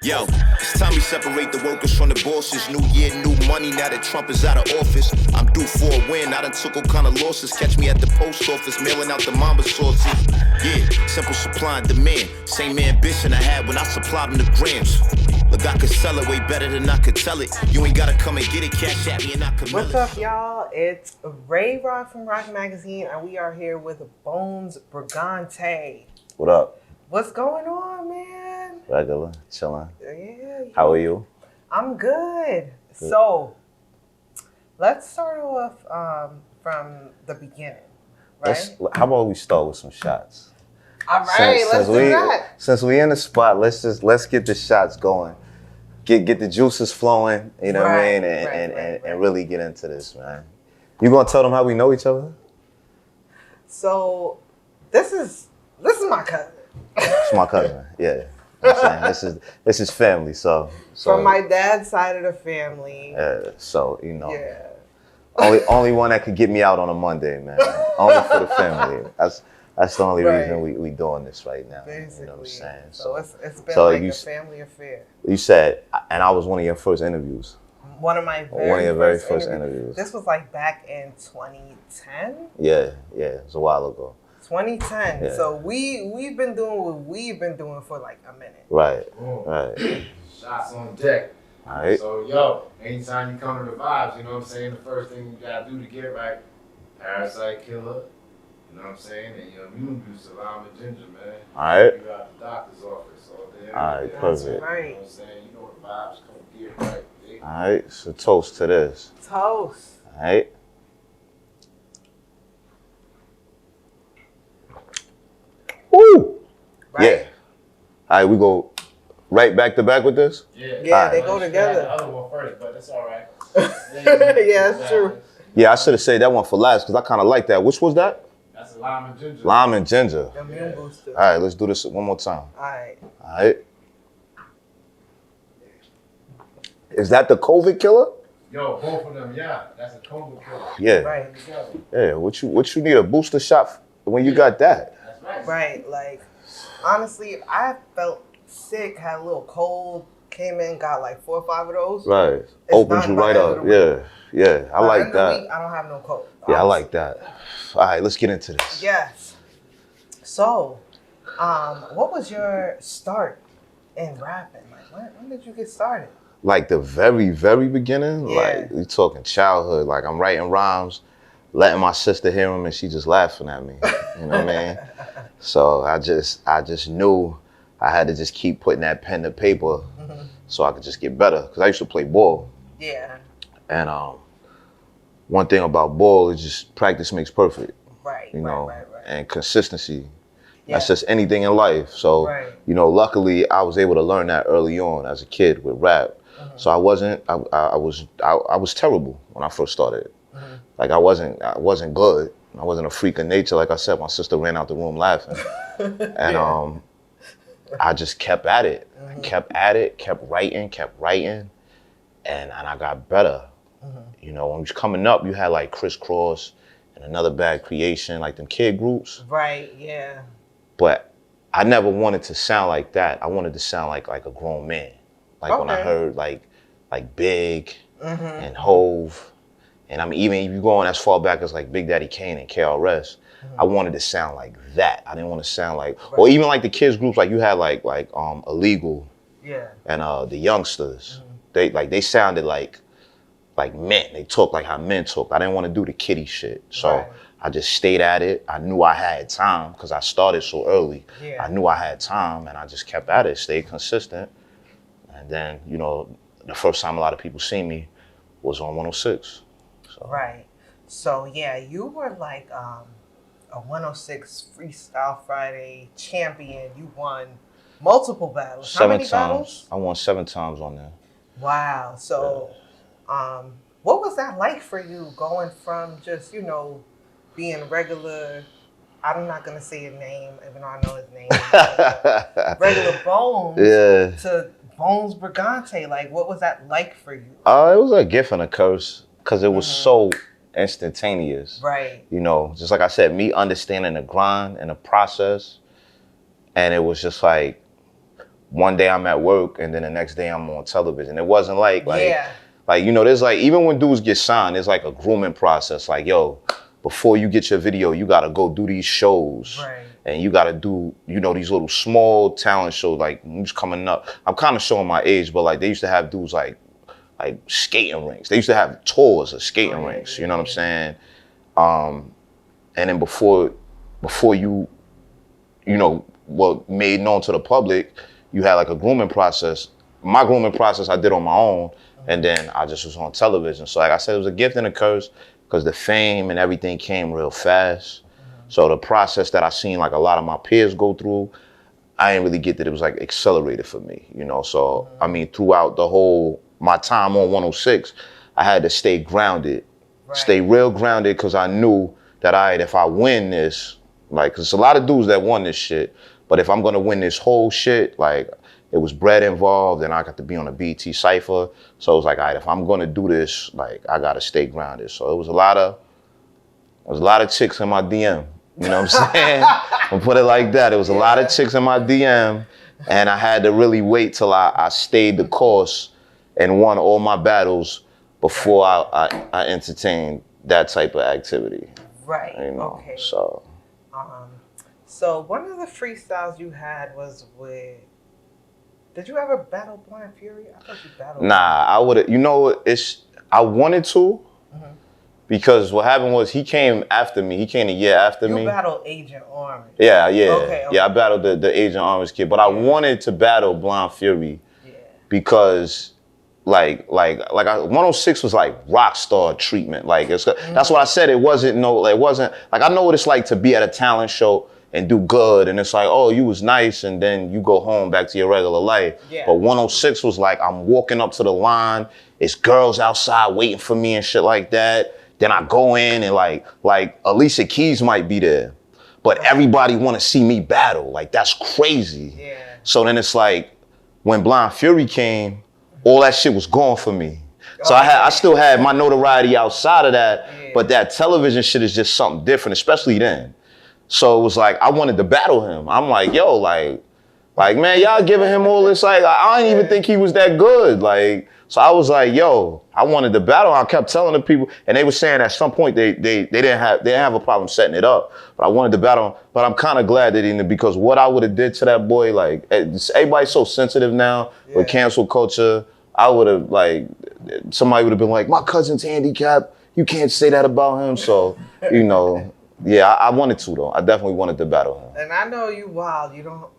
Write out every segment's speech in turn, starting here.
Yo, it's time we separate the workers from the bosses. New year, new money, now that Trump is out of office. I'm due for a win, I done took all kind of losses. Catch me at the post office, mailing out the mama sauces. Yeah, simple supply and demand. Same ambition I had when I supplied them the grams. Look, I could sell it way better than I could tell it. You ain't gotta come and get it, cash at me and I could What's up, y'all? It's RaeROQ from RaeROQ Magazine, and we are here with Bones Brigante. What up? What's going on, man? Regular, chilling. Yeah. How are you? I'm good. So, let's start off from the beginning, right? How about we start with some shots? All right, let's do that. Since we in the spot, let's get the shots going. Get the juices flowing, you know what I mean? And really get into this, man. You gonna tell them how we know each other? So, this is my cousin. It's my cousin, yeah. You know what I'm saying? This is family, so from my dad's side of the family. So you know. Yeah. Only one that could get me out on a Monday, man. Only for the family. That's the only reason we doing this right now. Basically. You know what I'm saying? So it's been like a family affair. You said, and I was one of your first interviews. One of your very first interviews. This was like back in 2010? Yeah, it was a while ago. 2010. Yeah. So we've been doing what we've been doing for like a minute. Right. Shots on deck. All right. So yo, anytime you come to the vibes, you know what I'm saying? The first thing you gotta do to get right, parasite killer. You know what I'm saying? And your immune booster, lime and ginger, man. All right. You got the doctor's office all day. All right, perfect. Right. You know what I'm saying? You know the vibes come get right. Big. All right. So toast to this. Toast. All right. Woo! Right. Yeah. All right, we go right back to back with this? Yeah, they go together. The other one first, but it's all right. Yeah, that's true. Yeah, I should have said that one for last because I kind of like that. Which was that? That's a lime and ginger. Lime and ginger. Immune booster. All right, let's do this one more time. All right. All right. Is that the COVID killer? Yo, both of them, yeah. That's a COVID killer. Yeah. Right. Yeah. What you need a booster shot when you got that? That's right. Right. Like, honestly, I felt sick, had a little cold, came in, got like 4 or 5 of those. Right. Opened you right up. Yeah. I like that. I don't have no cold. Yeah, I like that. All right, let's get into this. Yes. So, what was your start in rapping? Like, when did you get started? Like the very, very beginning. Yeah. Like we talking childhood. Like I'm writing rhymes, letting my sister hear them, and she just laughing at me. You know what I mean? So I just knew I had to just keep putting that pen to paper, so I could just get better. Cause I used to play ball. Yeah. And one thing about ball is just practice makes perfect. Right. You know, right. and consistency. Yeah. That's just anything in life. So, you know, luckily I was able to learn that early on as a kid with rap. So I was terrible when I first started. Like I wasn't good. I wasn't a freak of nature. Like I said, my sister ran out the room laughing. And I just kept at it. I kept at it, kept writing, and I got better. You know, when I was coming up, you had like Crisscross and Another Bad Creation, like them kid groups. Right, yeah. But I never wanted to sound like that. I wanted to sound like a grown man. Like when I heard like Big and Hove, and I'm even if you going as far back as like Big Daddy Kane and KRS, I wanted to sound like that. I didn't want to sound like, or even like the kids groups, like you had like Illegal, and the Youngsters. They sounded like men. They talked like how men talk. I didn't want to do the kiddie shit, so I just stayed at it. I knew I had time because I started so early. I knew I had time, and I just kept at it, stayed consistent. And then, you know, the first time a lot of people see me was on 106. So. Right. So, yeah, you were like a 106 Freestyle Friday champion. You won multiple battles. How many battles? I won 7 times on there. Wow. So, what was that like for you going from just, you know, being regular, I'm not going to say his name, even though I know his name, regular Bones, to Bones Brigante? Like, what was that like for you? It was a gift and a curse because it was so instantaneous. Right. You know, just like I said, me understanding the grind and the process, and it was just like one day I'm at work and then the next day I'm on television. It wasn't like Yeah. like, you know, there's like, even when dudes get signed, there's like a grooming process. Like, yo, before you get your video, you gotta go do these shows. Right. And you gotta do, you know, these little small talent shows, like who's coming up. I'm kind of showing my age, but like they used to have dudes like skating rinks. They used to have tours of skating rinks, you know what I'm saying? And then before you know, well, made known to the public, you had like a grooming process. My grooming process I did on my own, and then I just was on television. So like I said, it was a gift and a curse because the fame and everything came real fast. So the process that I seen like a lot of my peers go through, I didn't really get that it was like accelerated for me, you know? So, I mean, throughout my time on 106, I had to stay grounded, stay real grounded, because I knew that if I win this, like, cause it's a lot of dudes that won this shit, but if I'm gonna win this whole shit, like, it was bread involved and I got to be on a BET Cypher. So it was like, all right, if I'm gonna do this, like, I gotta stay grounded. So it was a lot of chicks in my DM. You know what I'm saying? I'll put it like that. It was a lot of chicks in my DM, and I had to really wait till I stayed the course and won all my battles before I entertained that type of activity. Right. You know. Okay. So. So one of the freestyles you had was with. Did you ever battle Blind Fury? I thought you battled. Nah, I would. You know, I wanted to. Because what happened was he came after me. He came a year after me. You battled Agent Orange. Yeah. Okay. Yeah, I battled the Agent Orange kid. But I wanted to battle Blind Fury because like 106 was like rock star treatment. Like that's what I said. It wasn't like I know what it's like to be at a talent show and do good, and it's like, oh, you was nice, and then you go home back to your regular life. Yeah. But 106 was like, I'm walking up to the line, it's girls outside waiting for me and shit like that. Then I go in and like Alicia Keys might be there, but everybody want to see me battle. Like, that's crazy. Yeah. So then it's like, when Blind Fury came, all that shit was gone for me. So I still had my notoriety outside of that, but that television shit is just something different, especially then. So it was like, I wanted to battle him. I'm like, yo, like man, y'all giving him all this, like, I didn't even think he was that good. Like, so I was like, yo, I wanted to battle. I kept telling the people, and they were saying at some point they didn't have a problem setting it up, but I wanted to battle him. But I'm kind of glad they didn't, because what I would have did to that boy, like, everybody's so sensitive now with cancel culture. I would have, like, somebody would have been like, my cousin's handicapped, you can't say that about him. So, you know, yeah, I wanted to though. I definitely wanted to battle him. And I know you wild. You don't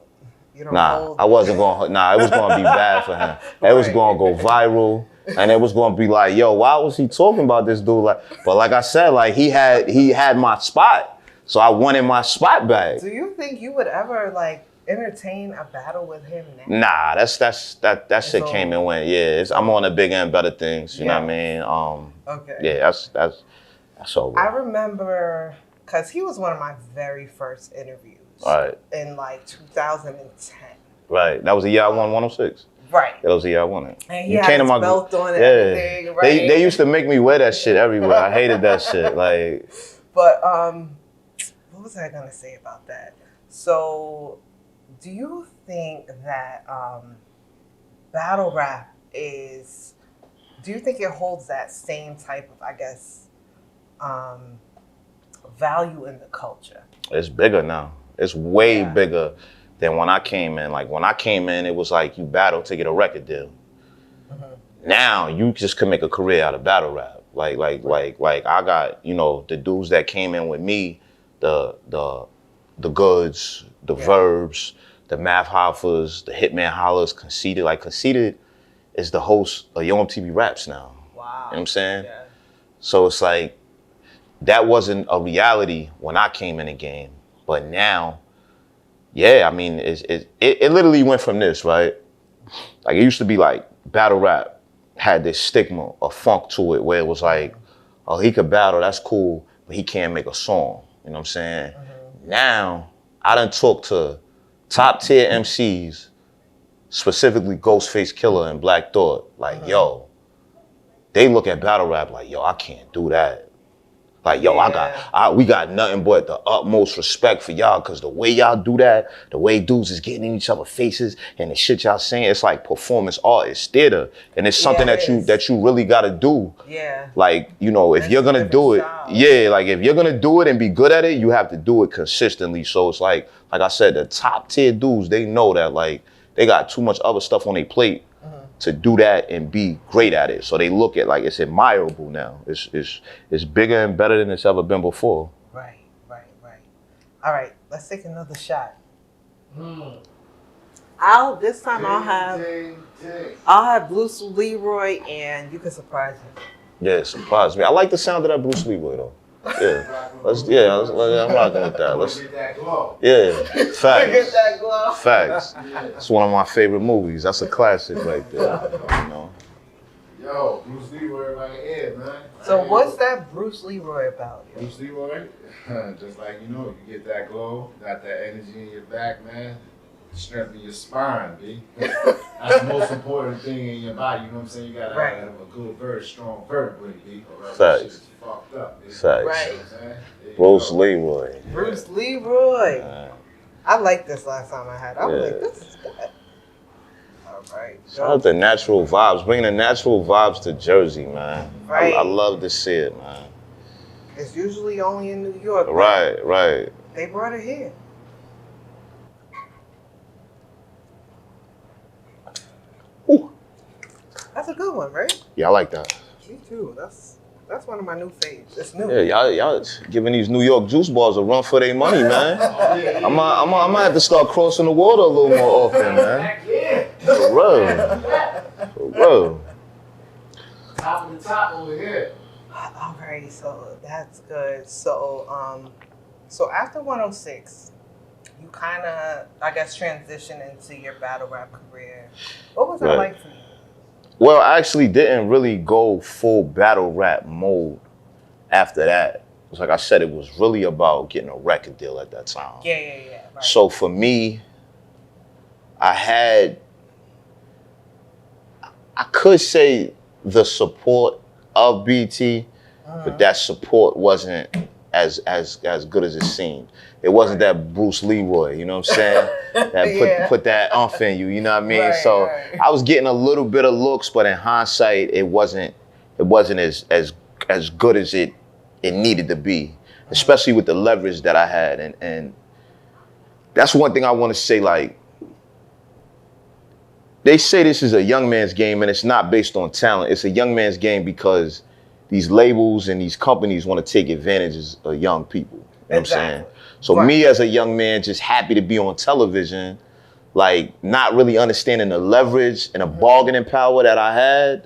Nah, I wasn't going. Nah, it was going to be bad for him. It was going to go viral, and it was going to be like, yo, why was he talking about this dude? Like, but like I said, like he had my spot, so I wanted my spot back. Do you think you would ever like entertain a battle with him now? Nah, that shit came and went. Yeah, I'm on the bigger and better things. You know what I mean? Okay. Yeah, that's over. I remember because he was one of my very first interviews. Right. In like 2010. Right. That was the year I won 106. Right. That was the year I won it. And he had his belt on and everything, right? They used to make me wear that shit everywhere. I hated that shit. Like. But what was I gonna say about that? So, do you think that battle rap is? Do you think it holds that same type of, I guess, value in the culture? It's bigger now. It's way bigger than when I came in. Like, when I came in, it was like you battle to get a record deal. Now you just can make a career out of battle rap. Like I got, you know, the dudes that came in with me, the Goods, the Verbs, the Math Hoffers, the Hitman Hollers, Conceited. Like, Conceited is the host of Yo MTV Raps now. Wow. You know what I'm saying? Yeah. So it's like, that wasn't a reality when I came in the game. But now, yeah, I mean, it literally went from this, right? Like, it used to be like battle rap had this stigma, a funk to it, where it was like, oh, he could battle, that's cool, but he can't make a song. You know what I'm saying? Now, I done talked to top tier MCs, specifically Ghostface Killer and Black Thought, like, yo, they look at battle rap like, yo, I can't do that. Like, yo, we got nothing but the utmost respect for y'all, because the way y'all do that, the way dudes is getting in each other's faces and the shit y'all saying, it's like performance art, it's theater. And it's something that you really gotta do. Yeah. Like, you know, if you're gonna do it, like if you're gonna do it and be good at it, you have to do it consistently. So it's like I said, the top tier dudes, they know that like they got too much other stuff on their plate to do that and be great at it. So they look at like it's admirable now. It's bigger and better than it's ever been before. Right. All right, let's take another shot. I'll have Bruce Leroy, and you can surprise me. Yeah, surprise me. I like the sound of that Bruce Leroy though. Yeah, I'm rocking with that. Let's get that glow. Yeah, facts. Get that glow. Facts. It's one of my favorite movies. That's a classic right there. You know. Yo, Bruce Leroy right here, man. So what's that Bruce Leroy about? Bruce Leroy, just like you know, you get that glow, got that energy in your back, man. Strengthen your spine, B. That's the most important thing in your body. You know what I'm saying? You gotta have a good, very strong vertebrae, B. Facts. Shit is fucked up, B. Facts. Right. You know what I'm saying? Bruce Leroy. Bruce Leroy. I liked this last time I had. I was like, this is good. All right. Shout out to Natural Vibes, bringing the natural vibes to Jersey, man. Right. I love to see it, man. It's usually only in New York. Right. They brought it here. Ooh. That's a good one, right? Yeah, I like that. Me too. That's one of my new faves. It's new. Yeah, y'all giving these New York juice bars a run for their money, man. I'm gonna have to start crossing the water a little more often, man. For real. Top of the top over here. All right, so that's good. So, so after 106, you kind of, I guess, transitioned into your battle rap career. What was that like for you? Well, I actually didn't really go full battle rap mode after that. It was like I said, it was really about getting a record deal at that time. Yeah. Right. So for me, I could say the support of BT, but that support wasn't as good as it seemed. It wasn't that Bruce Leroy, you know what I'm saying? That put that umph in you, you know what I mean? Right. I was getting a little bit of looks, but in hindsight, it wasn't as good as it needed to be, especially with the leverage that I had. And that's one thing I want to say, like, they say this is a young man's game, and it's not based on talent. It's a young man's game because these labels and these companies want to take advantage of young people. You know what I'm saying? So me as a young man, just happy to be on television, like not really understanding the leverage and the bargaining power that I had,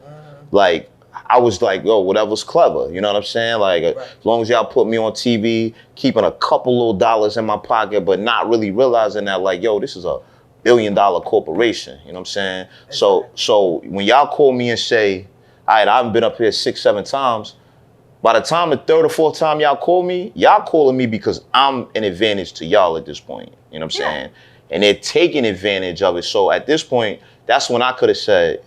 like I was like, yo, whatever's clever, you know what I'm saying? Like as long as y'all put me on TV, keeping a couple little dollars in my pocket, but not really realizing that like, yo, this is a $1 billion corporation, you know what I'm saying? So when y'all call me and say, all right, I've been up here 6-7 times. By the time the third or fourth time y'all call me, y'all calling me because I'm an advantage to y'all at this point. You know what I'm saying? And they're taking advantage of it. So at this point, that's when I could have said,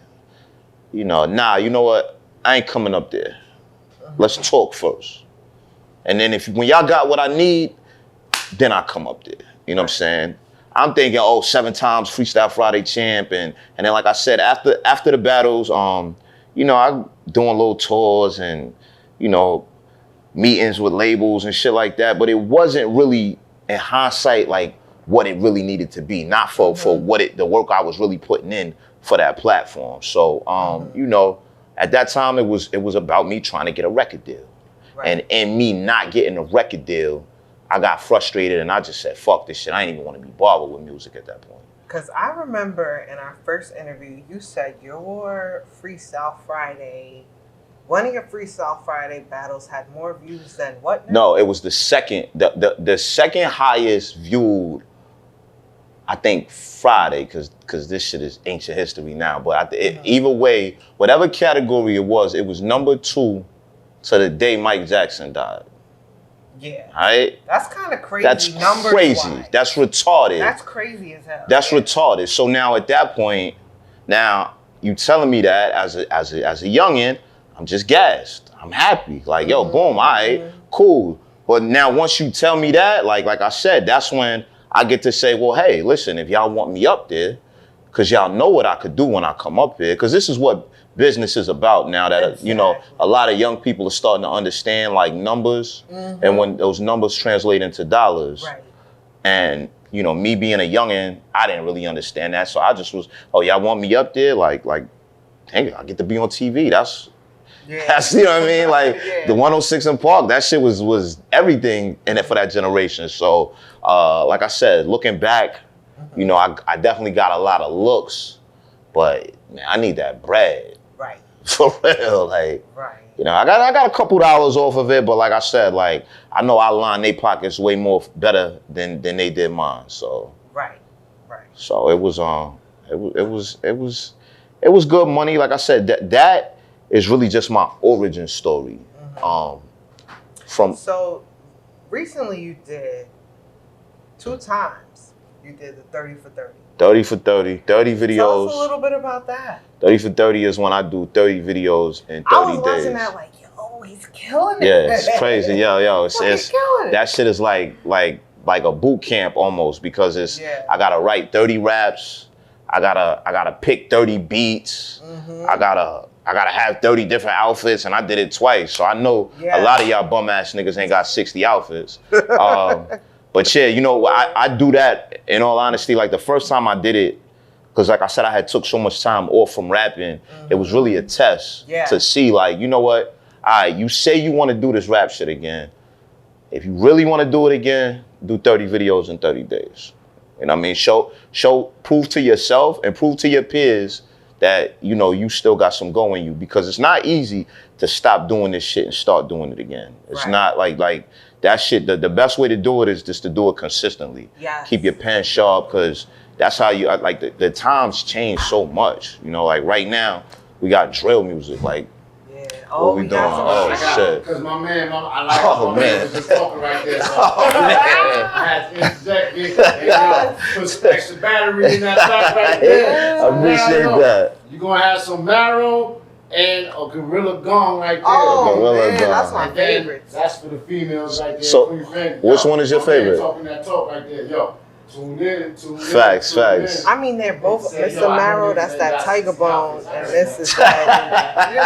you know, nah, you know what? I ain't coming up there. Let's talk first. And then when y'all got what I need, then I come up there. You know what I'm saying? I'm thinking, 7 times Freestyle Friday champ. And then like I said, after the battles, you know, I'm doing little tours and, you know, meetings with labels and shit like that, but it wasn't really, in hindsight, like what it really needed to be, not for the work I was really putting in for that platform. So, you know, at that time it was about me trying to get a record deal. And me not getting a record deal, I got frustrated and I just said, fuck this shit. I didn't even want to be bothered with music at that point. Because I remember in our first interview, you said your Freestyle Friday, one of your Freestyle Friday battles had more views than what now? No, it was the second highest viewed, I think, Friday, because this shit is ancient history now. But either way, whatever category it was number 2 to the day Mike Jackson died. Yeah. Right? That's kind of crazy. That's crazy. Wise. That's retarded. That's crazy as hell. That's retarded. So now at that point, now you telling me that as a youngin', I'm just gassed. I'm happy. Like, yo, boom, all right, cool. But now once you tell me that, like I said, that's when I get to say, well, hey, listen, if y'all want me up there, because y'all know what I could do when I come up here, because this is what business is about now that, Exactly. you know, a lot of young people are starting to understand like numbers, and when those numbers translate into dollars. Right. And, you know, me being a youngin', I didn't really understand that. So I just was, oh, y'all want me up there? Like, dang, I get to be on TV. That's, you know what I mean? Like, the 106 in Park, that shit was everything in it for that generation. So, like I said, looking back, you know, I definitely got a lot of looks, but, man, I need that bread. Right. For real, like, right. You know, I got a couple dollars off of it, but like I said, like, I know I line their pockets way more better than they did mine. So right. So it was good money. Like I said, that is really just my origin story. So recently you did 2 times. You did the 30 for 30. 30 for 30 videos. Tell us a little bit about that. 30 for 30 is when I do 30 videos in 30 days. I was watching that like, yo, he's killing it. Yeah, it's crazy. Yo, it's killing it. That shit is like a boot camp almost, because it's I gotta write 30 raps, I gotta pick 30 beats, I gotta have 30 different outfits, and I did it twice. So I know a lot of y'all bum ass niggas ain't got 60 outfits. But yeah, you know, I do that, in all honesty, like the first time I did it, because like I said, I had took so much time off from rapping, it was really a test to see, like, you know what, all right, you say you want to do this rap shit again. If you really want to do it again, do 30 videos in 30 days. You know what I mean? Prove to yourself and prove to your peers that, you know, you still got some go in you, because it's not easy to stop doing this shit and start doing it again. It's not like that shit. The best way to do it is just to do it consistently. Keep your pen sharp, because that's how you, like, the times change so much. You know, like right now, we got drill music, like, what we doing? Oh, shit. Because my man, I like my man was just talking right there. So I had to interject it and put some extra battery in that back right there. I appreciate that. You're going to have some marrow and a gorilla gong right there. Gorilla man, gong. that's my favorite. That's for the females right there. So, which one is your favorite? Talking that talk right there. Yo. Tune in. Facts. I mean, they're both Mr. Marrow, that's that tiger bone, and this is that, you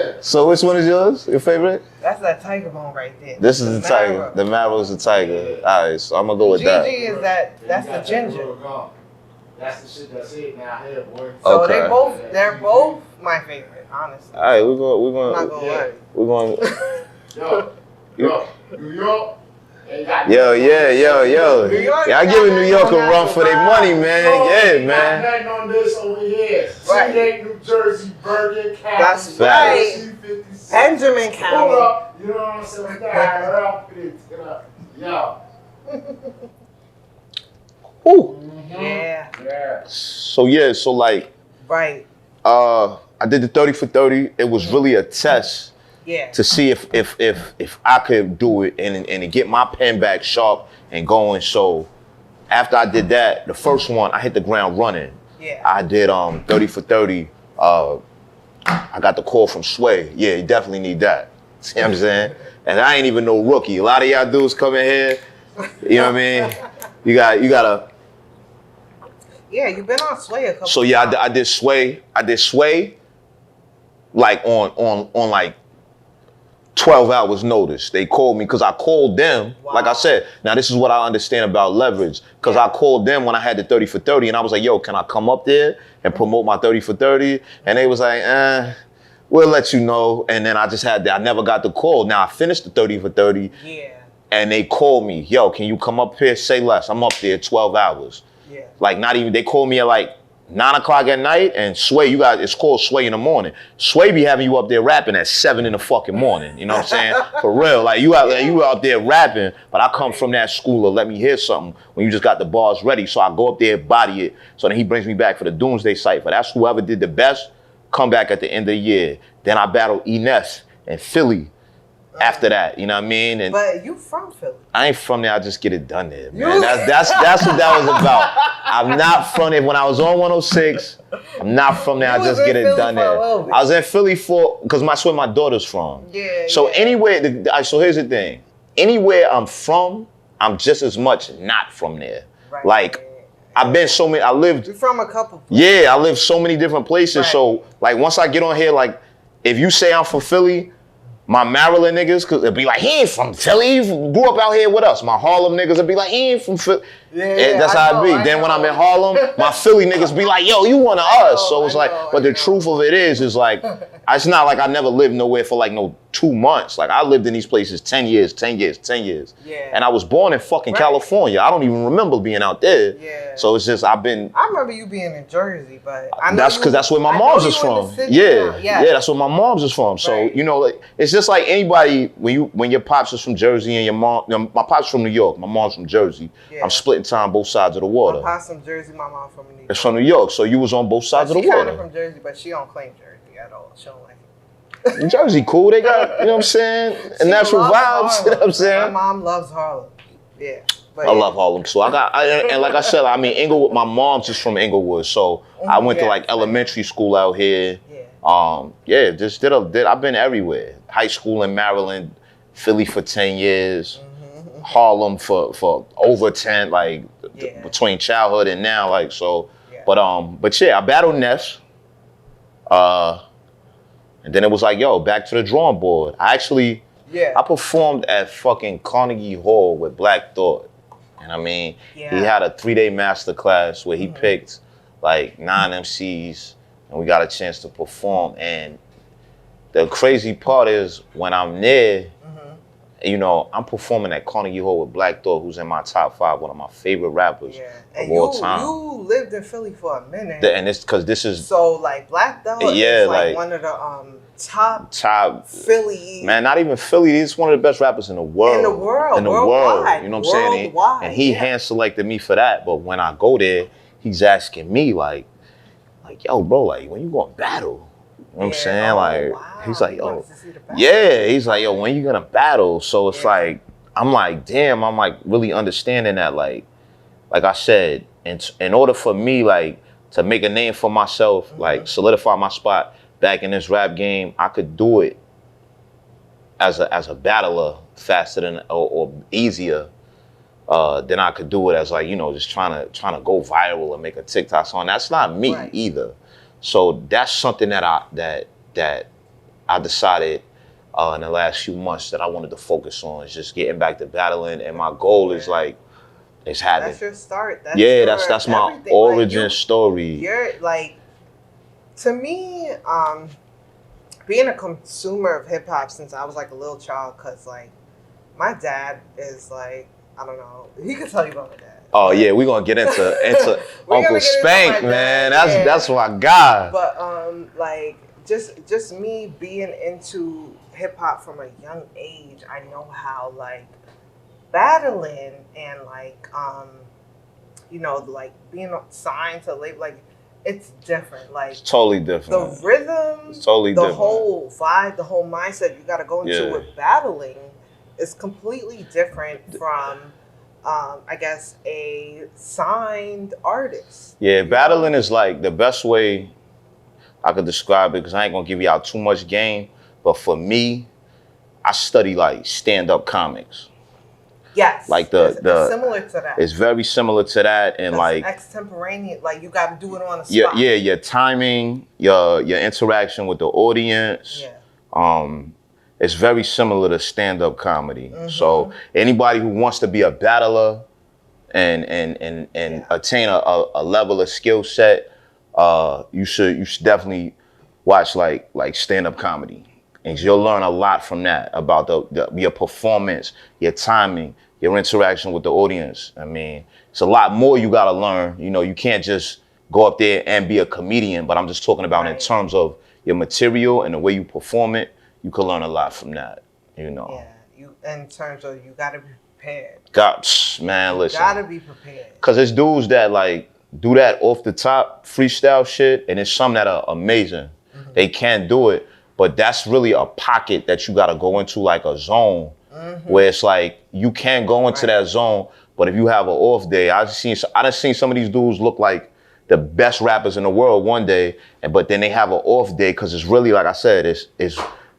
know. So which one is yours? Your favorite? That's that tiger bone right there. This is the tiger. The Marrow is the tiger. All right, so I'm gonna go with that. Gigi is that's the ginger. That's the shit that's it now here, boy. So they're both my favorite, honestly. All right, I'm not gonna lie. We're going. Yo, New York. Yo. Y'all giving New York a run for their money, man. Man. Nothing on this over here. Right. New Jersey, Bergen County. That's right. Benjamin County. Hold up. You know what I'm saying? Yo. Ooh. Yeah. So like. Right. I did the 30 for 30. It was really a test. To see if I could do it and get my pen back sharp and going. So after I did that, the first one, I hit the ground running. I did 30 for 30. I got the call from Sway. Yeah, you definitely need that. See what I'm saying? And I ain't even no rookie. A lot of y'all dudes come in here, you know what I mean? You gotta. Yeah, you've been on Sway a couple So times. I did Sway like on like 12 hours notice. They called me because I called them. Like I said, now this is what I understand about leverage. Because I called them when I had the 30 for 30 and I was like, yo, can I come up there and promote my 30 for 30? And they was like, we'll let you know. And then I just I never got the call. Now I finished the 30 for 30. And they called me, yo, can you come up here? Say less. I'm up there 12 hours. Like not even, they called me at like 9 o'clock at night, and Sway, it's called Sway in the morning. Sway be having you up there rapping at 7 in the fucking morning. You know what I'm saying? For real. Like you out there rapping, but I come from that school of let me hear something when you just got the bars ready. So I go up there, body it. So then he brings me back for the Doomsday Cypher. That's whoever did the best, come back at the end of the year. Then I battle Ines and Philly. after that, you know what I mean? And but you from Philly. I ain't from there, I just get it done there, man. That's what that was about. I'm not from there. When I was on 106, I'm not from there, I just get it done there. I was in Philly because that's where my daughter's from. Yeah. So anywhere, so here's the thing. Anywhere I'm from, I'm just as much not from there. Right. Like, I've been I lived. You're from a couple places. Yeah, I lived so many different places. Right. So, like, once I get on here, like, if you say I'm from Philly, my Maryland niggas, cause it'd be like, he ain't from Philly, he grew up out here with us. My Harlem niggas would be like, he ain't from Philly. Yeah, that's how it be. Then when I'm in Harlem, my Philly niggas be like, yo, you one of us. So it's like, but the truth of it is like, it's not like I never lived nowhere for like no 2 months. Like I lived in these places 10 years. Yeah. And I was born in fucking California. I don't even remember being out there. Yeah. So it's just, I remember you being in Jersey, but I know that's because that's where my mom's is from. Yeah, that's where my mom's is from. So, you know, it's just like anybody, when your pops is from Jersey and your mom, my pops from New York, my mom's from Jersey. Yeah. I'm splitting time both sides of the water. My pops from Jersey, my mom from New York. It's from New York, so you was on both sides of the water. She's kind of from Jersey, but she don't claim Jersey at all. She don't like it. Jersey cool, they got, you know what I'm saying, and natural vibes, Harlem. you know what I'm saying? My mom loves Harlem, yeah. But I love Harlem too. And like I said, I mean, Inglewood, my mom's is from Inglewood, so I went to like elementary school out here. Yeah. I've been everywhere. High school in Maryland, Philly for 10 years, Harlem for over 10, like between childhood and now, like so. Yeah. But yeah, I battled Ness. And then it was like, yo, back to the drawing board. I performed at fucking Carnegie Hall with Black Thought. And I mean, he had a 3-day master class where he picked like 9 MCs and we got a chance to perform. And the crazy part is when I'm there, you know, I'm performing at Carnegie Hall with Black Thought, who's in my top 5, one of my favorite rappers of all time. You lived in Philly for a minute. And it's because this is... So, like, Black Thought is like one of the top Philly... Man, not even Philly. He's one of the best rappers in the world. Worldwide. You know what I'm saying? And he hand-selected me for that. But when I go there, he's asking me, like, yo, bro, like, when you going to battle? You know what I'm saying? Like, he's like, yo, he's like, yo, when you gonna battle? So it's like, I'm like, damn, I'm like really understanding that, like I said, in order for me, like, to make a name for myself, like solidify my spot back in this rap game, I could do it as a battler faster than or easier than I could do it as like, you know, just trying to go viral and make a TikTok song. That's not me either. So that's something that I decided in the last few months that I wanted to focus on, is just getting back to battling. And my goal is like, it's having. That's your start. That's my origin story. You're like, to me, being a consumer of hip hop since I was like a little child, cause like my dad is like, I don't know, he could tell you about my dad. Oh yeah, we're gonna get into Uncle Spank, man. That's my guy. But like just me being into hip hop from a young age, I know how like battling and like you know, like being signed to label, like it's different. Like it's totally different. The rhythm, it's totally different. The whole vibe, the whole mindset you gotta go into with battling is completely different from I guess a signed artist. Yeah, battling is like the best way I could describe it, because I ain't gonna give you out too much game. But for me, I study like stand-up comics. Yes. Like it's similar to that. It's very similar to that, and like extemporaneous. Like you got to do it on the spot. Yeah, your timing, your interaction with the audience. Yeah. It's very similar to stand-up comedy. So anybody who wants to be a battler and attain a level of skill set, you should definitely watch like stand-up comedy, and you'll learn a lot from that about your performance, your timing, your interaction with the audience. I mean, it's a lot more you gotta learn. You know, you can't just go up there and be a comedian. But I'm just talking about in terms of your material and the way you perform it. You can learn a lot from that, you know. Yeah, in terms of you gotta be prepared. Man, listen. You gotta be prepared. Cause there's dudes that like do that off the top freestyle shit, and it's some that are amazing. They can do it, but that's really a pocket that you got to go into, like a zone where it's like you can go into that zone, but if you have an off day, I done seen some of these dudes look like the best rappers in the world one day, but then they have an off day because it's really, like I said, it's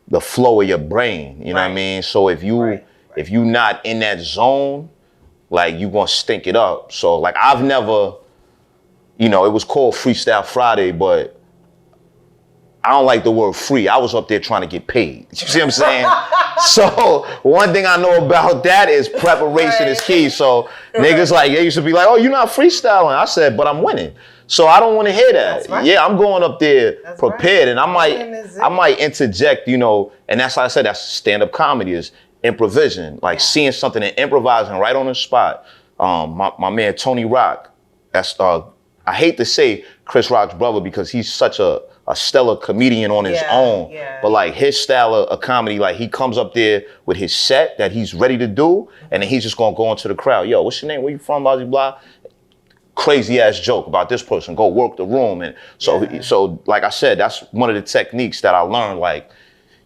the flow of your brain. You know what I mean? So if you if you not in that zone, like you gonna stink it up. So like I've never, it was called Freestyle Friday, but I don't like the word free. I was up there trying to get paid. You see what I'm saying? So one thing I know about that is preparation is key. So niggas like, they used to be like, oh, you're not freestyling. I said, but I'm winning. So I don't want to hear that. Yeah, I'm going up there prepared, and I might interject, and that's how I said that's stand-up comedy is improvising, like seeing something and improvising right on the spot. My man Tony Rock, that's I hate to say Chris Rock's brother because he's such a stellar comedian on his own, but like his style of comedy, like he comes up there with his set that he's ready to do, and then he's just gonna go into the crowd. Yo, what's your name? Where you from? Blah blah blah. Crazy ass joke about this person. Go work the room, and so like I said, that's one of the techniques that I learned. Like,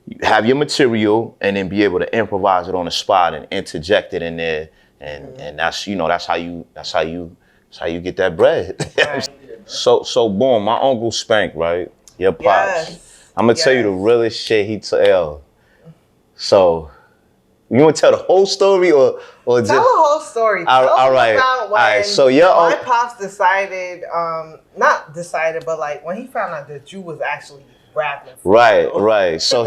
you have your material and then be able to improvise it on the spot and interject it in there, and that's that's how you get that bread. Right. So boom, my uncle Spank, right? Your pops. Yes. I'm gonna tell you the realest shit he tell. So, you want to tell the whole story or just tell the whole story? All right. So my pops decided, not decided, but like when he found out that you was actually rapping. Right. So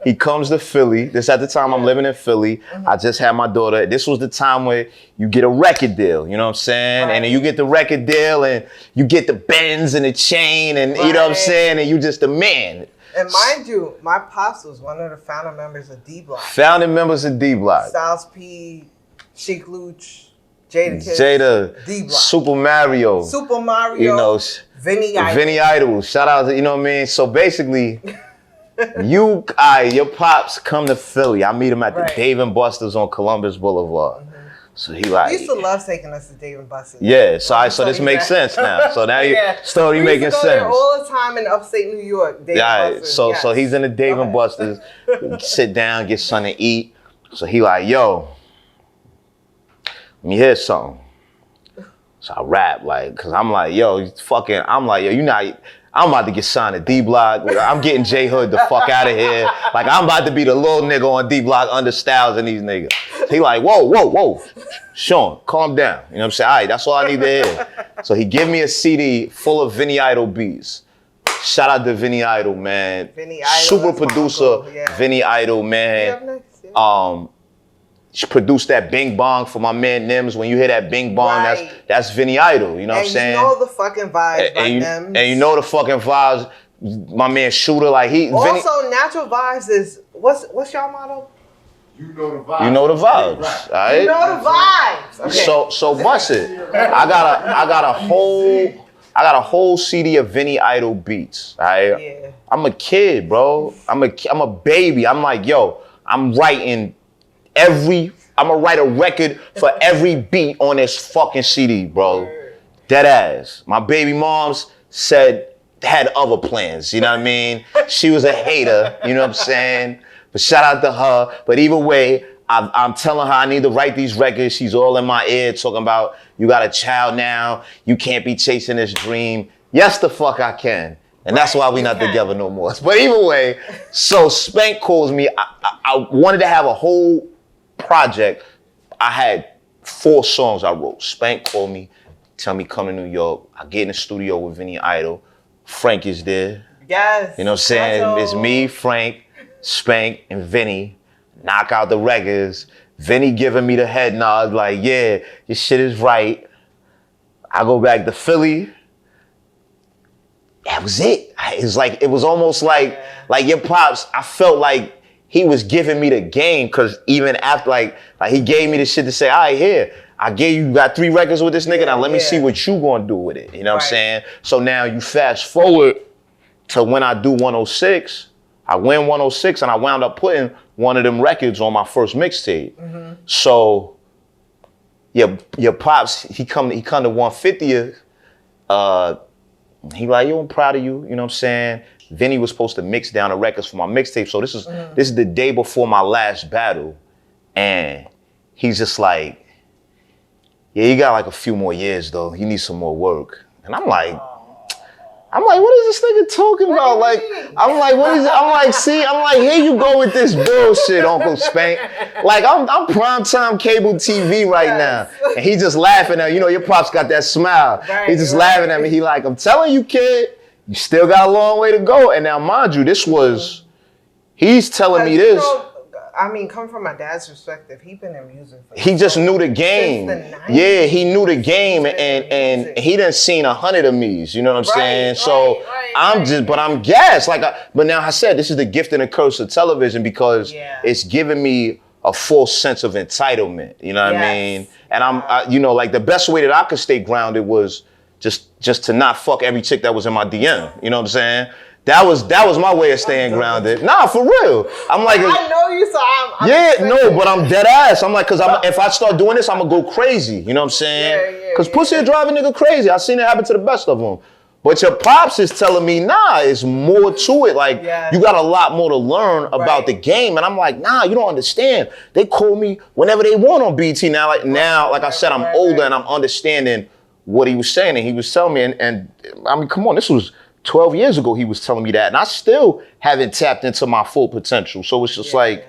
he comes to Philly. This at the time I'm living in Philly. I just had my daughter. This was the time where you get a record deal, you know what I'm saying? And then you get the record deal and you get the Benz and the chain and you know what I'm saying? And you just the man. And mind you, my pops was one of the founder members of D Block. Styles P, Chic Luch, Jada, D Block, Super Mario, Vinny Idol. Shout out to, you know what I mean? So basically, your pops come to Philly. I meet him at the Dave & Buster's on Columbus Boulevard. So he used to love taking us to Dave & Buster's. Yeah, so this makes sense now. So now your story making sense. There all the time in upstate New York. Dave & Buster's. So he's in the Dave & Buster's. Sit down, get something to eat. So he like, yo, let me hear something. So I rap, like, cause I'm like, yo, I'm about to get signed to D Block. I'm getting J Hood the fuck out of here. Like, I'm about to be the little nigga on D Block under Styles and these niggas. He like, whoa. Sean, calm down. You know what I'm saying? All right, that's all I need to hear. So he give me a CD full of Vinny Idol beats. Shout out to Vinny Idol, man. Super producer, Vinny Idol, man. She produced that Bing Bong for my man Nims. When you hear that Bing Bong, that's Vinny Idol. You know what I'm saying? And you know the fucking vibes by Nims. And you know the fucking vibes. My man Shooter, like Also, Natural Vibes is what's y'all motto? You know the vibes. You know the vibes. Right. All right? You know the vibes. Okay. So bust it. I got a whole CD of Vinny Idol beats. All right? Yeah. I'm a kid, bro. I'm a baby. I'm like, yo, I'm gonna write a record for every beat on this fucking CD, bro. Dead ass. My baby moms had other plans, you know what I mean? She was a hater, you know what I'm saying? But shout out to her. But either way, I'm telling her I need to write these records. She's all in my ear talking about, you got a child now, you can't be chasing this dream. Yes, the fuck I can. And that's why we not together no more. But either way, so Spank calls me. I wanted to have a whole project. I had 4 songs I wrote. Spank called me, tell me come to New York. I get in the studio with Vinny Idol. Frank is there. Yes. You know what I'm saying? It's me, Frank, Spank, and Vinny. Knock out the records. Vinny giving me the head nod like, yeah, your shit is right. I go back to Philly. That was it. It was almost like your pops, I felt like he was giving me the game, because even after, like he gave me the shit to say, all right, here, you got 3 records with this nigga, now let me see what you gonna do with it. You know what I'm saying? So now you fast forward to when I do 106, I win 106, and I wound up putting one of them records on my first mixtape. So your pops, he come to 150th, He like, yo, I'm proud of you. You know what I'm saying? Vinny was supposed to mix down the records for my mixtape. So this is the day before my last battle. And he's just like, yeah, you got like a few more years though. You need some more work. And I'm like, what is this nigga talking about? Like, I'm like, what is it? I'm like, see, here you go with this bullshit, Uncle Spank. Like, I'm primetime cable TV right now. And he just laughing at, you know, your pops got that smile. Right, he's just laughing at me. He like, I'm telling you, kid, you still got a long way to go. And now, mind you, he's telling me this. I mean, coming from my dad's perspective, he been in music for he just knew the game. Yeah, he knew the game, and he done seen 100 of me's. You know what I'm saying? So but I'm gassed. But now I said this is the gift and the curse of television because it's giving me a full sense of entitlement. You know what I mean? And you know, like the best way that I could stay grounded was just to not fuck every chick that was in my DM. You know what I'm saying? That was my way of staying grounded. Nah, for real. I'm like, I know you, so but I'm dead ass. I'm like, cause if I start doing this, I'm gonna go crazy. You know what I'm saying? Cause pussy will drive a nigga crazy. I seen it happen to the best of them. But your pops is telling me, nah, it's more to it. Like, you got a lot more to learn about the game. And I'm like, nah, you don't understand. They call me whenever they want on BT now. Like I said, I'm older and I'm understanding what he was saying. And he was telling me, and I mean, come on, this was 12 years ago he was telling me that, and I still haven't tapped into my full potential. So it's just like,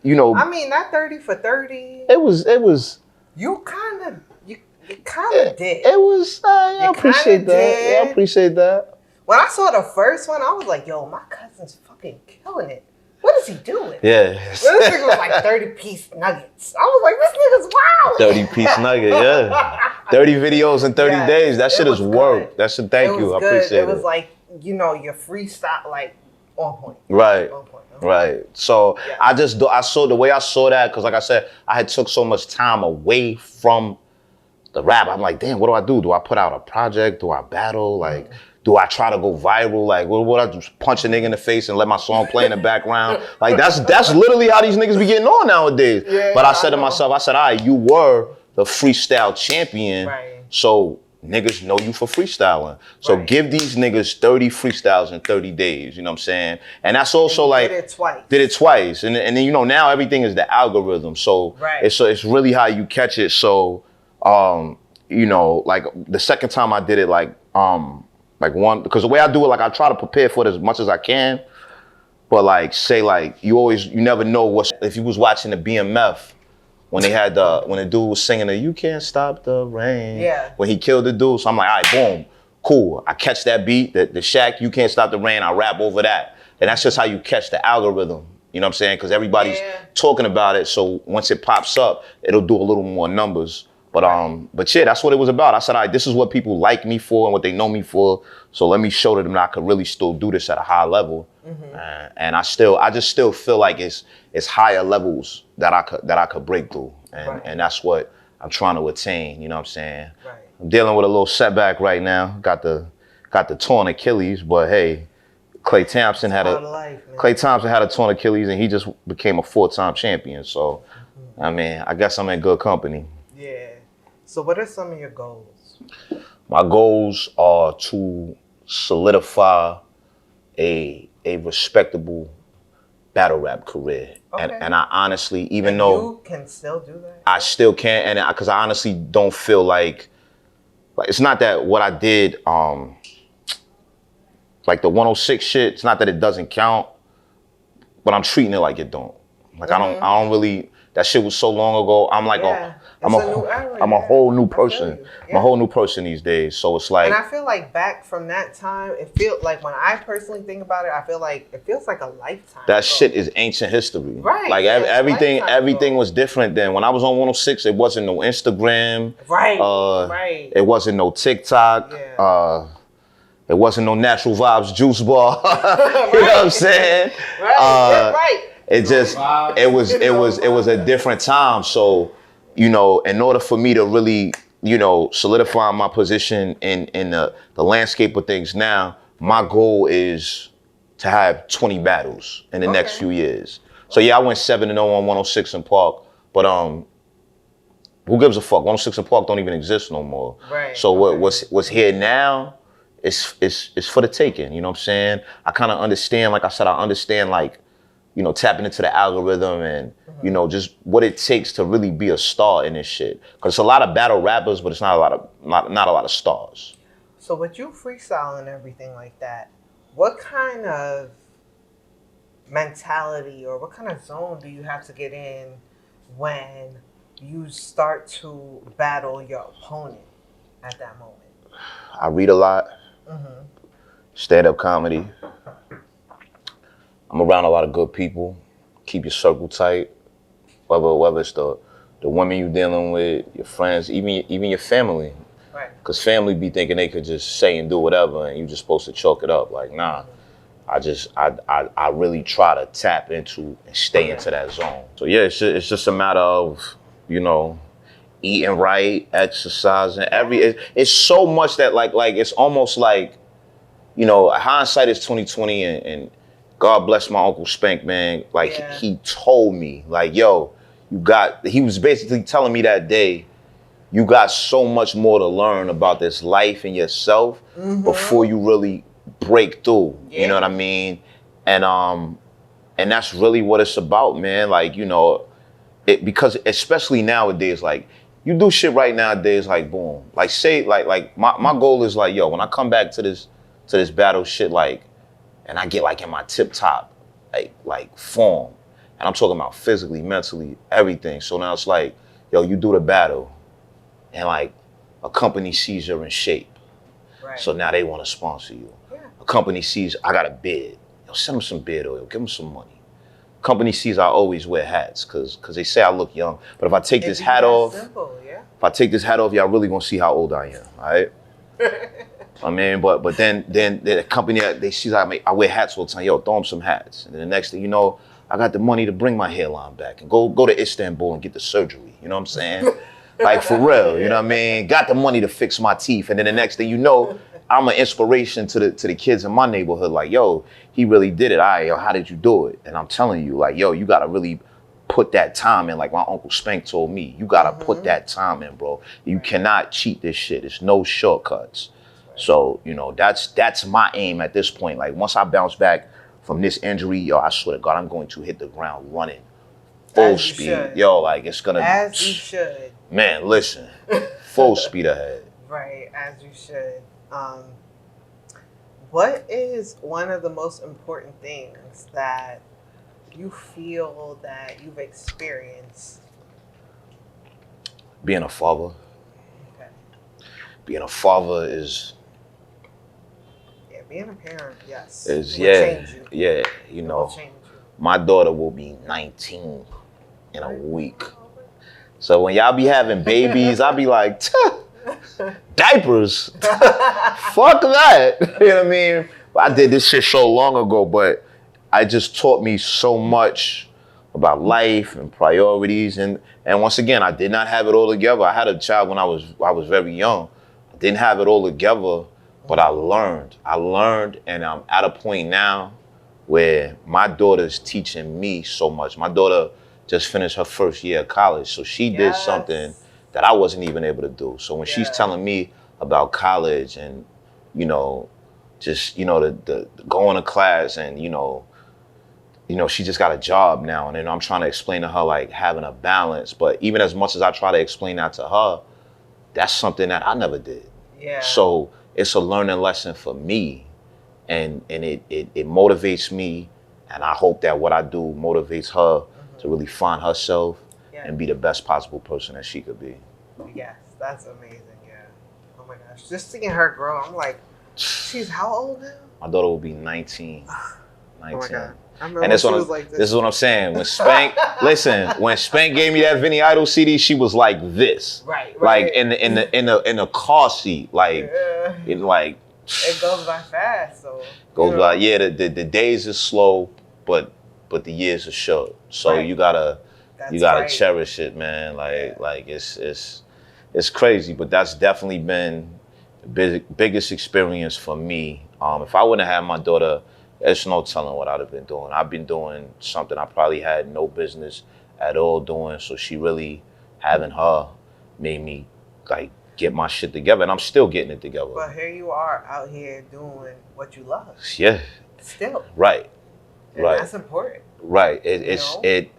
you know. I mean, that 30 for 30. It was. You kind of did. It was. I appreciate that. Yeah, I appreciate that. When I saw the first one, I was like, yo, my cousin's fucking killing it. What is he doing? Yeah. This nigga was like 30-piece nuggets. I was like, this nigga's wild. 30-piece nugget, yeah. 30 videos in 30 days. That shit is work. That shit, thank you. I appreciate it. It was like, you know, your freestyle, like, on point. Right. On point. Right. So I saw the way I saw that, because like I said, I had took so much time away from the rap. I'm like, damn, what do I do? Do I put out a project? Do I battle? Like, do I try to go viral? Like, what I just punch a nigga in the face and let my song play in the background? Like, that's literally how these niggas be getting on nowadays. Yeah, but I said to myself, all right, you were the freestyle champion, so niggas know you for freestyling. So give these niggas 30 freestyles in 30 days, you know what I'm saying? And that's also like, did it twice. And then, you know, now everything is the algorithm. So it's really how you catch it. So, you know, like the second time I did it, like because the way I do it, like I try to prepare for it as much as I can, but like say like you never know if you was watching the BMF when they had when the dude was singing the "You Can't Stop the Rain," when he killed the dude. So I'm like, all right, boom, cool. I catch that beat, the Shaq "You Can't Stop the Rain," I rap over that, and that's just how you catch the algorithm. You know what I'm saying? Because everybody's talking about it, so once it pops up, it'll do a little more numbers. But yeah, that's what it was about. I said, all right, this is what people like me for and what they know me for. So let me show them that I could really still do this at a high level. And I just still feel like it's higher levels that I could break through. And that's what I'm trying to attain. You know what I'm saying? I'm dealing with a little setback right now. Got the torn Achilles, but hey, Klay Thompson had a torn Achilles, and he just became a 4-time champion. So, I mean, I guess I'm in good company. Yeah. So what are some of your goals? My goals are to solidify a respectable battle rap career. And I honestly, even though you can still do that, I still can, and because I honestly don't feel like it's not that what I did, like the 106 shit. It's not that it doesn't count, but I'm treating it like it don't. Like I don't really. That shit was so long ago. I'm like I'm a whole new person. I'm a whole new person these days. So it's like, and I feel like back from that time, it feels like when I personally think about it, I feel like it feels like a lifetime. That shit is ancient history. Right. Like everything was different then. When I was on 106, it wasn't no Instagram. Right. It wasn't no TikTok. Yeah. It wasn't no Natural Vibes juice bar. You know what I'm saying? Right. It was a different time. So, you know, in order for me to really, you know, solidify my position in the landscape of things now, my goal is to have 20 battles in the next few years. So yeah, I went 7-0 on 106 in Park, but who gives a fuck? 106 in Park don't even exist no more. Right. So what's here now it's for the taking. You know what I'm saying? I kind of understand. Like I said, I understand like, you know, tapping into the algorithm and, you know, just what it takes to really be a star in this shit. Cause it's a lot of battle rappers, but it's not a lot of stars. So with you freestyling and everything like that, what kind of mentality or what kind of zone do you have to get in when you start to battle your opponent at that moment? I read a lot, stand-up comedy. I'm around a lot of good people. Keep your circle tight. Whether it's the women you're dealing with, your friends, even your family. Right. Because family be thinking they could just say and do whatever and you just supposed to chalk it up. Like, nah. I really try to tap into and stay into that zone. So yeah, it's just a matter of, you know, eating right, exercising, it's so much that like it's almost like, you know, hindsight is 20/20 and God bless my Uncle Spank, man. Like he told me, like, yo, he was basically telling me that day, you got so much more to learn about this life and yourself before you really break through. You know what I mean? And that's really what it's about, man. Like, you know, because especially nowadays, like you do shit right nowadays, like boom. Like say like my goal is like, yo, when I come back to this battle shit, like, and I get like in my tip top like form. And I'm talking about physically, mentally, everything. So now it's like, yo, you do the battle and like a company sees you're in shape. Right. So now they want to sponsor you. Yeah. A company sees I got a beard. Yo, send them some beard oil, give them some money. Company sees I always wear hats because they say I look young. But if I take this hat off, if I take this hat off, y'all really gonna see how old I am, all right? I mean, but then the company, they see I wear hats all the time. Yo, throw them some hats. And then the next thing you know, I got the money to bring my hairline back and go to Istanbul and get the surgery. You know what I'm saying? Like for real, you know what I mean? Got the money to fix my teeth. And then the next thing you know, I'm an inspiration to the kids in my neighborhood. Like, yo, he really did it. All right, yo, how did you do it? And I'm telling you, like, yo, you gotta really put that time in. Like my Uncle Spank told me, you gotta put that time in, bro. You cannot cheat this shit. It's no shortcuts. So, you know, that's my aim at this point. Like once I bounce back from this injury, yo, I swear to God, I'm going to hit the ground running full speed. Yo, like it's gonna as you should. Man, listen, full speed ahead. Right, as you should. What is one of the most important things that you feel that you've experienced? Being a father. Okay. Being a father is. Yeah, being a parent, yes. Is change you. Yeah, you know. Change you. My daughter will be 19 in a week. So when y'all be having babies, I'll be like, diapers. Fuck that. You know what I mean? I did this shit so long ago, but it just taught me so much about life and priorities. And once again, I did not have it all together. I had a child when I was very young. I didn't have it all together, but I learned. And I'm at a point now where my daughter's teaching me so much. My daughter just finished her first year of college, so she did something that I wasn't even able to do. So when she's telling me about college and, you know, just, you know, the going to class and, you know, she just got a job now. And then I'm trying to explain to her, like, having a balance. But even as much as I try to explain that to her, that's something that I never did. Yeah. So it's a learning lesson for me. And it motivates me. And I hope that what I do motivates her to really find herself and be the best possible person that she could be. Yes, that's amazing, yeah. Oh my gosh, just seeing her grow, I'm like, she's how old now? My daughter will be 19. 19. Oh my God. And this is what I'm saying. When Spank, when Spank gave me that Vinny Idol CD, she was like this. Right. Like in the car seat, like it goes by fast, so. Goes by, yeah. The days is slow, but the years are short. So you gotta cherish it, man. Like it's crazy, but that's definitely been the biggest experience for me. If I wouldn't have had my daughter, there's no telling what I'd have been doing. I've been doing something I probably had no business at all doing. So she really, having her made me like get my shit together, and I'm still getting it together. But here you are out here doing what you love. Yeah. Still. Right. And right. That's important. Right. And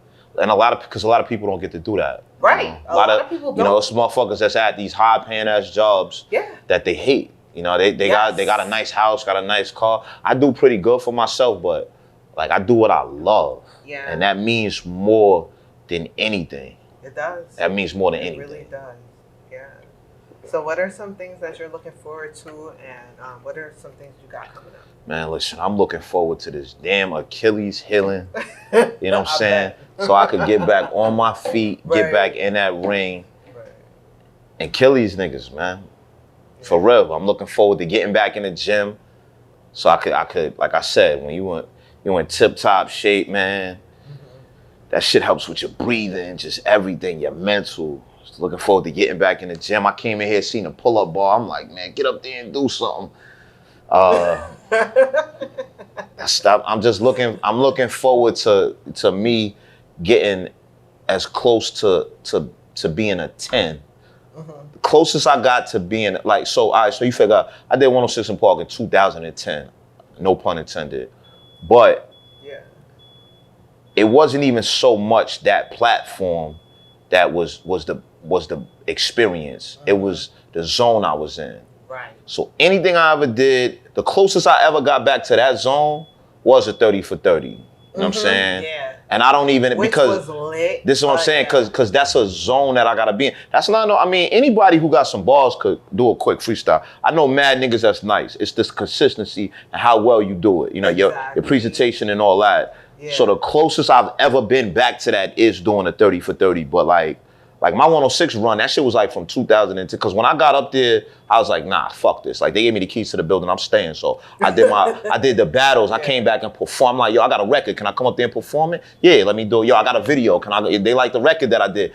a lot of people don't get to do that. Right. You know? A lot of people don't. You know, it's motherfuckers that's at these high paying ass jobs that they hate. You know, they got a nice house, got a nice car. I do pretty good for myself, but like I do what I love. Yeah. And that means more than anything. It does. That means more than anything. It really does. Yeah. So what are some things that you're looking forward to, and what are some things you got coming up? Man, listen, I'm looking forward to this damn Achilles healing. You know what I'm saying? So I could get back on my feet, get back in that ring, and kill these niggas, man. For real. I'm looking forward to getting back in the gym. So I could, like I said, when you in tip-top shape, man, that shit helps with your breathing, just everything, your mental. Just looking forward to getting back in the gym. I came in here, seen a pull-up bar. I'm like, man, get up there and do something. I'm looking forward to me getting as close to being a 10. The closest I got to being like, so you figure I did 106 in Park in 2010, no pun intended, but it wasn't even so much that platform that was the experience. It was the zone I was in. Right. So anything I ever did, the closest I ever got back to that zone was a 30 for 30. You know what I'm saying? Yeah. And I don't even, Which because was lit, this is what I'm saying, because that's a zone that I gotta be in. That's not, no, I mean, anybody who got some balls could do a quick freestyle. I know mad niggas that's nice. It's this consistency and how well you do it. You know, your presentation and all that. Yeah. So the closest I've ever been back to that is doing a 30 for 30. But like my 106 run, that shit was like from 2010. Because when I got up there, I was like, nah, fuck this. Like they gave me the keys to the building, I'm staying. So I did the battles. I came back and performed. I'm like, yo, I got a record. Can I come up there and perform it? Yeah, let me do it. Yo, I got a video. They like the record that I did.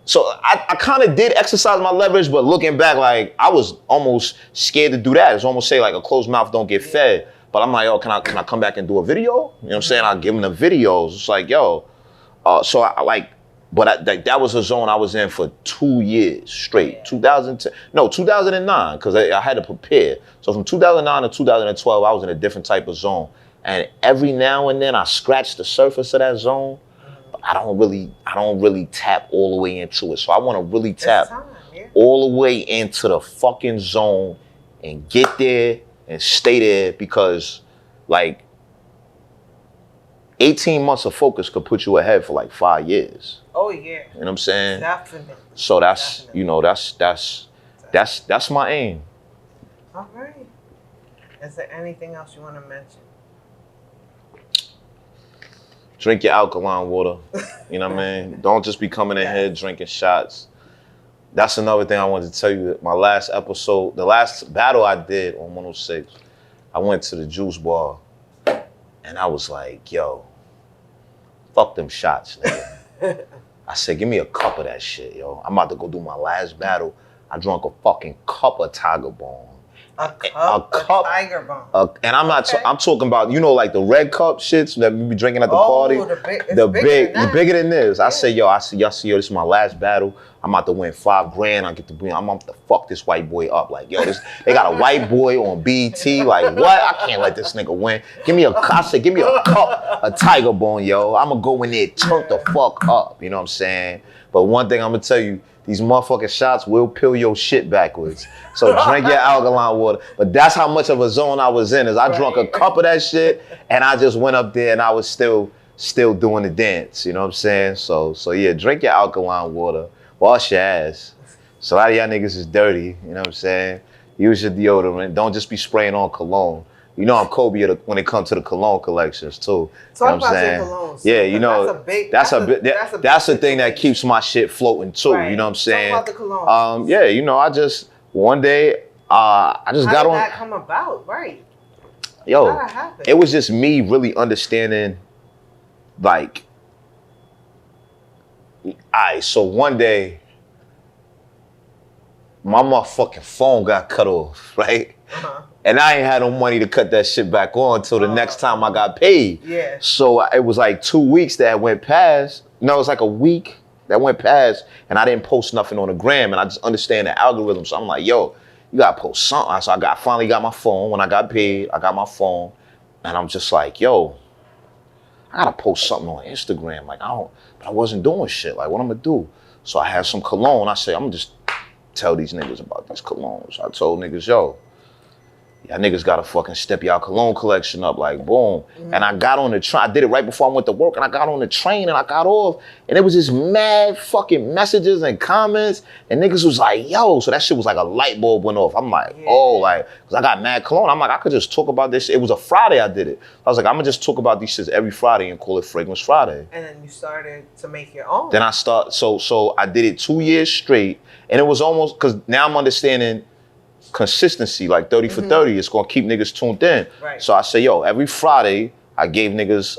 So I kind of did exercise my leverage, but looking back, like I was almost scared to do that. It's almost say like a closed mouth don't get fed. But I'm like, yo, can I come back and do a video? You know what I'm saying? I'll give them the videos. It's like, yo. So that was a zone I was in for 2 years straight. 2009, because I had to prepare. So from 2009 to 2012, I was in a different type of zone. And every now and then I scratch the surface of that zone, but I don't really tap all the way into it. So I want to really tap all the way into the fucking zone and get there and stay there, because like 18 months of focus could put you ahead for like 5 years. Oh yeah. You know what I'm saying? Definitely. So that's that's my aim. All right. Is there anything else you want to mention? Drink your alkaline water. You know what I mean? Don't just be coming in here drinking shots. That's another thing I wanted to tell you. My last episode, the last battle I did on 106, I went to the juice bar and I was like, yo, fuck them shots, nigga. I said, give me a cup of that shit, yo. I'm about to go do my last battle. I drank a fucking cup of Tiger Bomb. A cup of Tiger Bomb. And I'm not. I'm talking about, you know, like the red cup shits that we be drinking at the party. The bigger than this. Yeah. I say, yo, this is my last battle. I'm about to win $5,000. I'm about to fuck this white boy up. Like, yo, they got a white boy on BET. Like, what? I can't let this nigga win. Give me a cup of Tiger Bomb, yo. I'm gonna go in there, turn the fuck up. You know what I'm saying? But one thing I'm gonna tell you, these motherfucking shots will peel your shit backwards. So drink your alkaline water. But that's how much of a zone I was in, is I drank a cup of that shit and I just went up there and I was still doing the dance. You know what I'm saying? So yeah, drink your alkaline water. Wash your ass. So a lot of y'all niggas is dirty. You know what I'm saying? Use your deodorant. Don't just be spraying on cologne. You know I'm Kobe when it comes to the cologne collections too. Talk about your colognes. Yeah, you know that's a thing that keeps my shit floating too. Right. You know what I'm saying? Talk about the colognes. Yeah, you know, I just one day I just got on. How did that come about? Right. Yo, it was just me really understanding, like, so one day my motherfucking phone got cut off, right? And I ain't had no money to cut that shit back on until the next time I got paid. Yeah. So it was like 2 weeks that went past. No, it was like a week. that went past, and I didn't post nothing on the gram, and I just understand the algorithm. So I'm like, yo, you gotta post something. So I finally got my phone. When I got paid, I got my phone, and I'm just like, yo, I gotta post something on Instagram. Like I wasn't doing shit. Like what I'm gonna do? So I had some cologne. I said, I'm gonna just tell these niggas about these colognes. I told niggas, yo, y'all niggas gotta fucking step y'all cologne collection up, like boom. And I got on the train, I did it right before I went to work, and I got on the train and I got off, and it was just mad fucking messages and comments, and niggas was like, yo, so that shit was like a light bulb went off. I'm like, oh, like, cause I got mad cologne. I'm like, I could just talk about this shit. It was a Friday I did it. I was like, I'm gonna just talk about these shits every Friday and call it Fragrance Friday. And then you started to make your own. Then I so I did it 2 years straight, and it was almost, cause now I'm understanding consistency, like 30 for 30, it's gonna keep niggas tuned in. Right. So I say, yo, every Friday, I gave niggas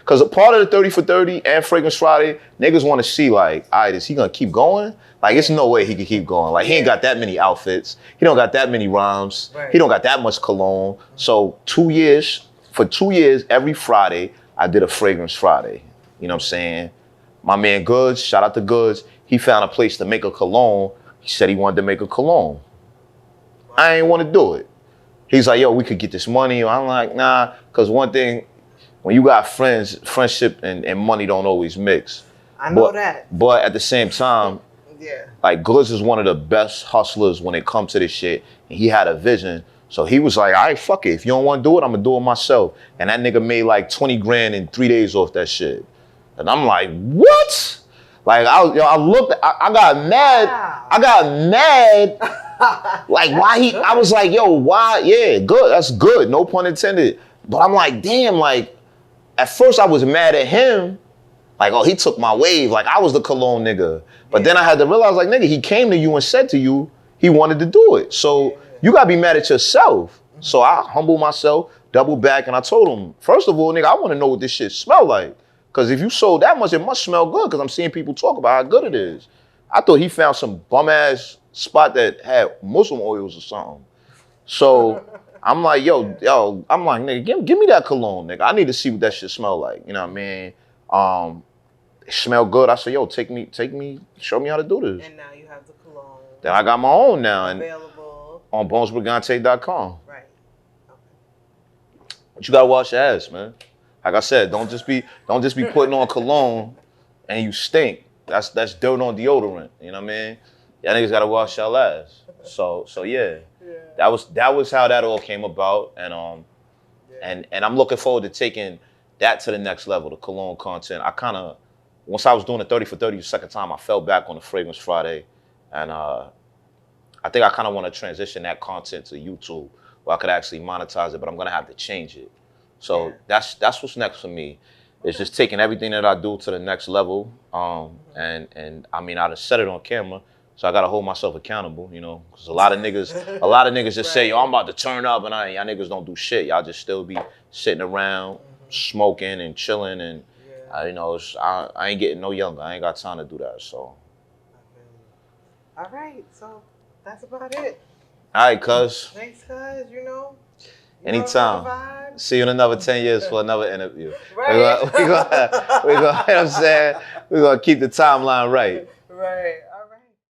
cause a part of the 30 for 30 and Fragrance Friday, niggas wanna see like, all right, is he gonna keep going? Like, it's no way he can keep going. Like, he ain't got that many outfits. He don't got that many rhymes. Right. He don't got that much cologne. So for 2 years, every Friday, I did a Fragrance Friday. You know what I'm saying? My man Goods, shout out to Goods, he found a place to make a cologne. He said he wanted to make a cologne. I ain't want to do it. He's like, yo, we could get this money. I'm like, nah, because one thing, when you got friends, friendship and money don't always mix. I know that. But at the same time, like Glitz is one of the best hustlers when it comes to this shit. And he had a vision. So he was like, all right, fuck it. If you don't want to do it, I'm going to do it myself. And that nigga made like 20 grand in 3 days off that shit. And I'm like, what? Like, I got mad. Wow. I got mad. Like, why I was like, yo, why? Yeah, good. That's good. No pun intended. But I'm like, damn, like, at first I was mad at him. Like, oh, he took my wave. Like, I was the cologne nigga. But then I had to realize, like, nigga, he came to you and said to you he wanted to do it. So you got to be mad at yourself. So I humbled myself, doubled back, and I told him, first of all, nigga, I want to know what this shit smell like. Because if you sold that much, it must smell good, because I'm seeing people talk about how good it is. I thought he found some bum-ass spot that had Muslim oils or something. So I'm like, yo, I'm like, nigga, give me that cologne, nigga. I need to see what that shit smell like. You know what I mean? It smell good. I said, yo, take me, show me how to do this. And now you have the cologne. Then I got my own now. Available. On bonesbrigante.com. Right. Okay. But you gotta wash your ass, man. Like I said, don't just be putting on cologne and you stink. That's dirt on deodorant. You know what I mean? Y'all niggas gotta wash y'all ass. So yeah. That was how that all came about, and I'm looking forward to taking that to the next level, the cologne content. I kind of, once I was doing the 30 for 30 the second time, I fell back on the Fragrance Friday, and I think I kind of want to transition that content to YouTube where I could actually monetize it, but I'm gonna have to change it. So that's what's next for me. It's just taking everything that I do to the next level, and I mean, I just said it on camera. So I gotta hold myself accountable, you know, because a lot of niggas just say, yo, I'm about to turn up, and y'all niggas don't do shit. Y'all just still be sitting around, smoking and chilling, and you know, I ain't getting no younger. I ain't got time to do that. So. All right, so that's about it. All right, cuz. Thanks, cuz. You know. Anytime. See you in another 10 years for another interview. Right. We're gonna, you know what I'm saying? We're gonna keep the timeline right. Right.